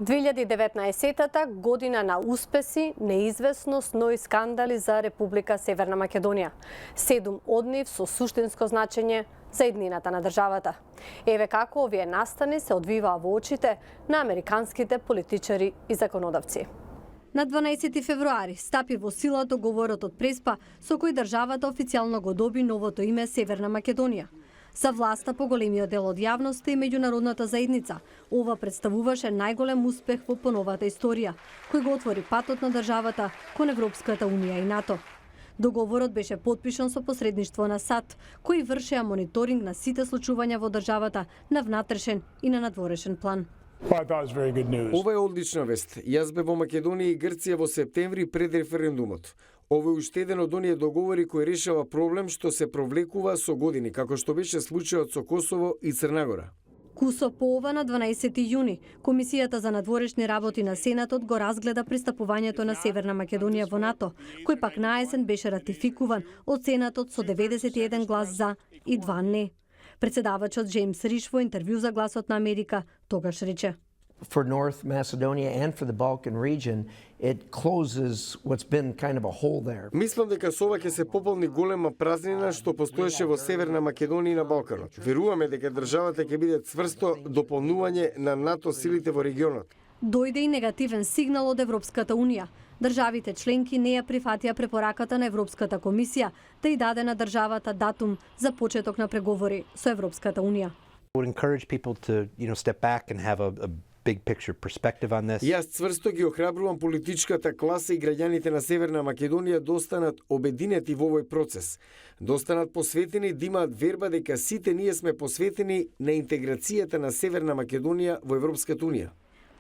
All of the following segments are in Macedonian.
2019-та година на успеси, неизвестност, но и скандали за Република Северна Македонија. 7 од нив со суштинско значење за иднината на државата. Еве како овие настани се одвиваа во очите на американските политичари и законодавци. На 12 февруари стапи во сила договорот од Преспа со кој државата официјално го доби новото име Северна Македонија. За власта по големиот дел од јавноста и меѓународната заедница, ова представуваше најголем успех во поновата историја, кој го отвори патот на државата кон Европската унија и НАТО. Договорот беше потпишан со посредништво на САД, кои вршеа мониторинг на сите случувања во државата на внатрешен и на надворешен план. Ова е одлична вест. Јас бев во Македонија и Грција во септември пред референдумот. Ова е уште еден од оние договори кои решава проблем што се провлекува со години, како што беше случајот со Косово и Црна Гора. Кусо по ова на 12 јуни, Комисијата за надворешни работи на Сенатот го разгледа пристапувањето на Северна Македонија во НАТО, кој пак наесен беше ратификуван од Сенатот со 91 глас за и 2 не. Председавачот Джеймс Риш во интервју за Гласот на Америка тогаш рече: For North Macedonia and for the Balkan region, it closes what's been kind of a hole there. Мислам дека со ова ќе се пополни голема празнина што постоеше во Северна Македонија и на Балканот. Веруваме дека државата ќе биде цврсто дополнување на НАТО силите во регионот. Дојде и негативен сигнал од Европската унија. Државите членки не ја прифатија препораката на Европската комисија да и даде на државата датум за почеток на преговори со Европската унија. Would encourage people to, step back and have a big picture perspective on this. Јас цврсто ги охрабрувам политичката класа и граѓаните на Северна Македонија да останат обединети во овој процес, да останат посветени, да имаат верба дека сите ние сме посветени на интеграцијата на Северна Македонија во Европската унија.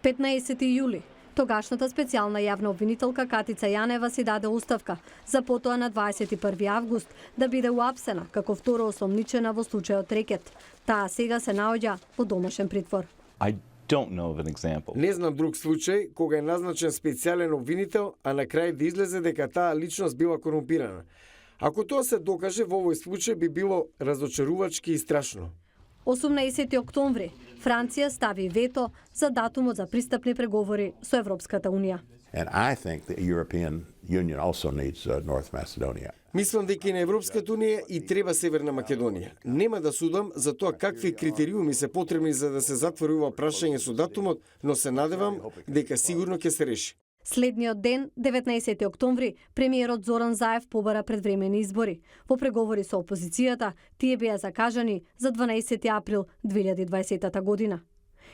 15 јули тогашната специјална јавна обвинителка Катица Јанева си даде оставка, за потоа на 21 август да биде уапсена како второ осомничена во случајот Рекет. Таа сега се наоѓа во домашен притвор. Не знам друг случај кога е назначен специјален обвинител, а на крај да излезе дека таа личност била корумпирана. Ако тоа се докаже, во овој случај би било разочарувачки и страшно. 18 октомври Франција стави вето за датумот за пристапни преговори со Европската унија. And I think the European Union also needs North Macedonia. Мислам дека и на Европската унија и треба Северна Македонија. Нема да судам за тоа какви критериуми се потребни за да се затвори ова прашање со датумот, но се надевам дека сигурно ќе се реши. Следниот ден, 19 октомври, премиерот Зоран Заев побара предвремени избори. Во преговори со опозицијата, тие беа закажани за 12 април 2020 година.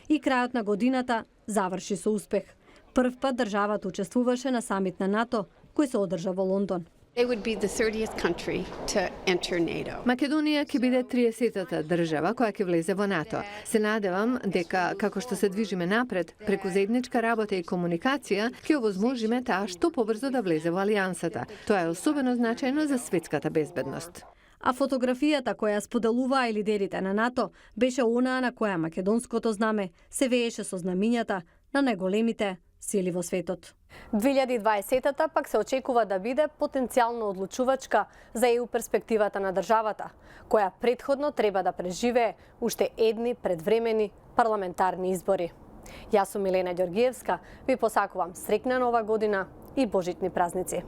И крајот на годината заврши со успех. Прв пат државата учествуваше на самит на НАТО, кој се одржа во Лондон. Македонија ќе биде 30-та држава која ќе влезе во НАТО. Се надевам дека како што се движиме напред, преку заедничка работа и комуникација, ќе овозможиме таа што побрзо да влезе во алијансата. Тоа е особено значајно за светската безбедност. А фотографијата која споделуваа и лидерите на НАТО беше онаа на која македонското знаме се вееше со знамињата на најголемите сили во светот. 2020-та пак се очекува да биде потенцијално одлучувачка за ЕУ перспективата на државата, која претходно треба да преживее уште едни предвремени парламентарни избори. Јас сум Милена Ѓоргиевска, ви посакувам среќна нова година и божитни празници.